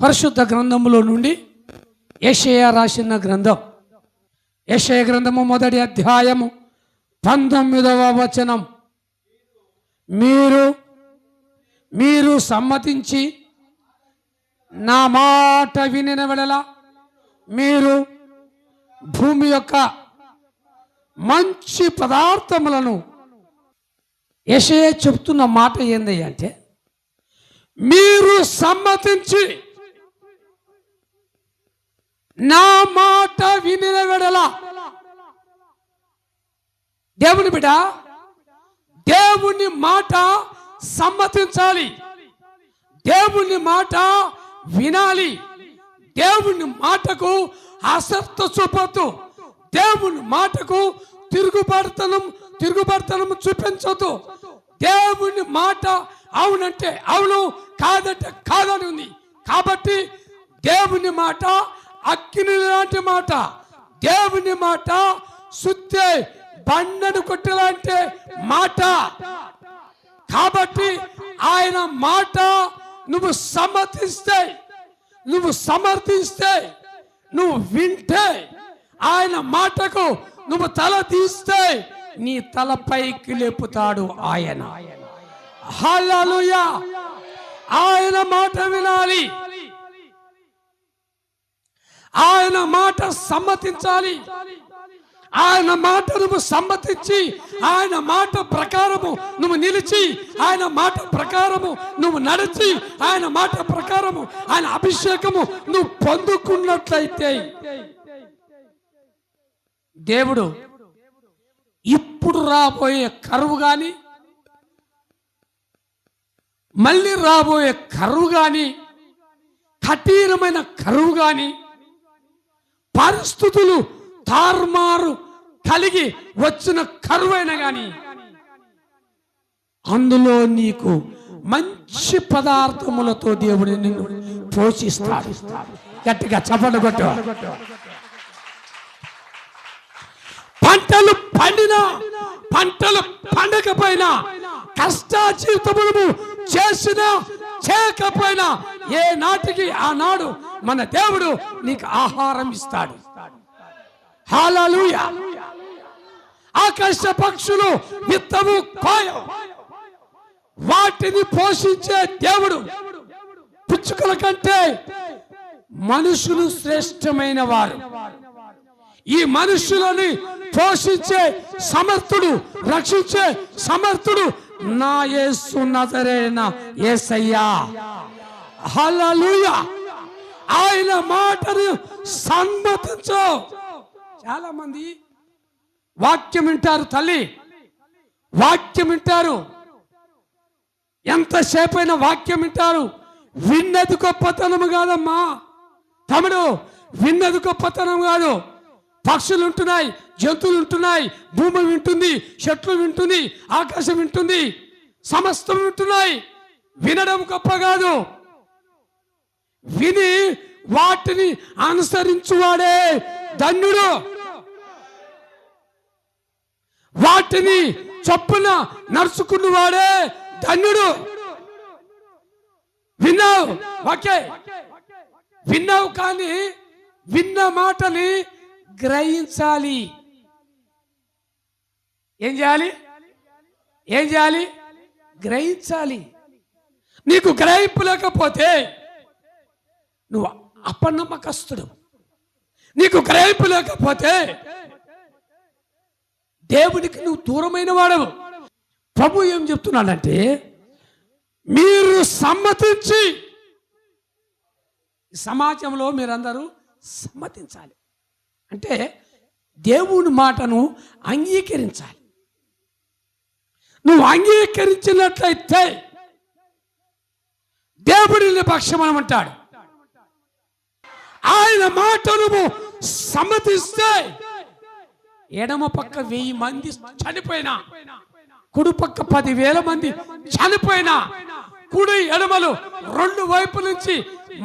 పరిశుద్ధ గ్రంథములో నుండి యెషయా రాసిన గ్రంథం, యెషయా గ్రంథము 1వ అధ్యాయము 19వ వచనం. మీరు సమ్మతించి నా మాట వినిన వెడల మీరు భూమి యొక్క మంచి పదార్థములను, యెషయా చెప్తున్న మాట ఏంది అంటే, మీరు సమ్మతించి నా మాట వినిన వెడల. దేవుని బిడ్డ, దేవుని మాట సమ్మతించాలి, దేవుని మాట వినాలి, దేవుని మాటకు అసక్త చూపొద్దు, దేవుని మాటకు తిరుగుబడతనం చూపించొద్దు. దేవుని మాట అవునంటే అవును, కాదంటే కాదని ఉంది. కాబట్టి దేవుని మాట అగ్ని లాంటి మాట, దేవుని మాట సుత్తే బండను కొట్టలాంటి మాట. కాబట్టి ఆయన మాట నువ్వు సమర్థిస్తే, నువ్వు సమర్థిస్తే, నువ్వు వింటే, ఆయన మాటకు నువ్వు తల తీస్తే నీ తలపైకి లేపుతాడు ఆయన. హల్లెలూయా! ఆయన మాట వినాలి, ఆయన మాట సమ్మతించాలి. ఆయన మాట నువ్వు సమ్మతించి, ఆయన మాట ప్రకారము నువ్వు నిలిచి, ఆయన మాట ప్రకారము నువ్వు నడిచి, ఆయన మాట ప్రకారము ఆయన అభిషేకము నువ్వు పొందుకున్నట్లయితే దేవుడు ఇప్పుడు రాబోయే కరువు కానీ, మళ్ళీ రాబోయే కరువు కానీ, కఠినమైన కరువు కానీ, పరిస్థితులు తారుమారు కలిగి వచ్చిన కరువైన గాని అందులో నీకు మంచి పదార్థములతో దేవుడు నిన్ను పోషిస్తాడు. గట్టిగా చప్పట్లు కొట్టు. పంటలు పండినా, పంటలు పండకపోయినా, కష్టాజీవితములు చేసినా చేయకపోయినా, ఏ నాటికి ఆనాడు మన దేవుడు నీకు ఆహారం ఇస్తాడు. హల్లెలూయా! ఆకాశ పక్షులు విత్తము కోయవు, వాటిని పోషించే దేవుడు. పిచ్చుకల కంటే మనుషులు శ్రేష్టమైన వారు. ఈ మనుషులని పోషించే సమర్థుడు, రక్షించే సమర్థుడు నా యేసు నజరేయుడైన యేసయ్యా. హల్లెలూయా! ఆయన మాటను సమ్మతించు. చాలా మంది వాక్యం వింటారు, తల్లి వాక్యం వింటారు, ఎంతసేపు అయినా వాక్యం వింటారు. విన్నది గొప్పతనం కాదమ్మా తమ్ముడు, విన్నది గొప్పతనం కాదు. పక్షులు ఉంటున్నాయి, జంతువులు ఉంటున్నాయి, భూమి వింటుంది, చెట్లు వింటుంది, ఆకాశం వింటుంది, సమస్తం వింటున్నాయి. వినడం గొప్ప కాదు, విని వాటిని అనుసరించువాడే ధన్యుడు. వాటిని చొప్పున నడుచుకున్నవాడే ధన్యుడు. విన్నావు, ఓకే, విన్నావు, కానీ విన్న మాటని గ్రహించాలి. ఏం చేయాలి? గ్రహించాలి. నీకు గ్రహింపు లేకపోతే నువ్వు అపనమ్మకస్తుడు. నీకు గ్రహింపు లేకపోతే దేవునికి నువ్వు దూరమైన వాడవు. ప్రభు ఏం చెప్తున్నాడంటే, మీరు సమ్మతించి, సమాజంలో మీరందరూ సమ్మతించాలి. అంటే దేవుని మాటను అంగీకరించాలి. నువ్వు అంగీకరించినట్లయితే దేవుడిని పక్షమనమంటాడు. ఆయన మాట నువ్వు సమ్మతిస్తే, ఎడమ పక్క 1000 మంది చనిపోయినా, కుడి పక్క 10,000 మంది చనిపోయినా, కుడి ఎడమలు 2 వైపుల నుంచి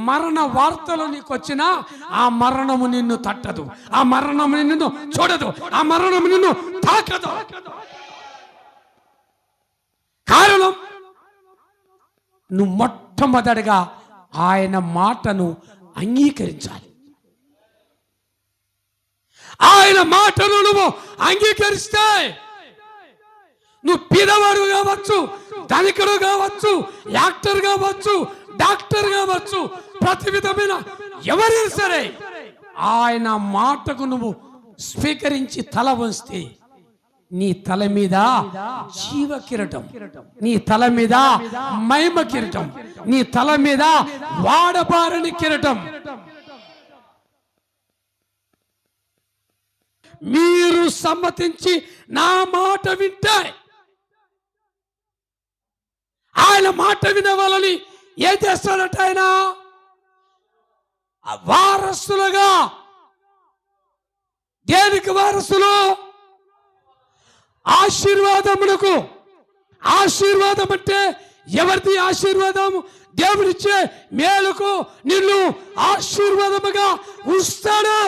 మరణ వార్తలు నీకు వచ్చినా ఆ మరణము నిన్ను తట్టదు, ఆ మరణము నిన్ను చూడదు, ఆ మరణము నిన్ను తాకదు. కారణం, నువ్వు మొట్టమొదటిగా ఆయన మాటను అంగీకరించాలి. ఆయన మాటను నువ్వు అంగీకరిస్తే నువ్వు పేదవాడు కావచ్చు, ధనికుడు కావచ్చు, యాక్టర్ కావచ్చు, డాక్టర్ కావచ్చు, ప్రతి విధమైన ఎవరైనా సరే ఆయన మాటకు నువ్వు స్వీకరించి తల వంచితే నీ తల మీద జీవ కిరీటం, నీ తల మీద మహిమ కిరీటం, నీ తల మీద వాడబారని కిరీటం. మీరు సమ్మతించి నా మాట వింటే, ఆయన మాట వినే వాళ్ళని ఏం చేస్తాడట? ఆయన వారసులుగా. దేనికి వారసులు? ఆశీర్వాదములకు. ఆశీర్వాదం అంటే ఎవరిది ఆశీర్వాదం? దేవుడిచ్చే మేలుకు నిన్ను ఆశీర్వాదముగా ఉంచుతాడు.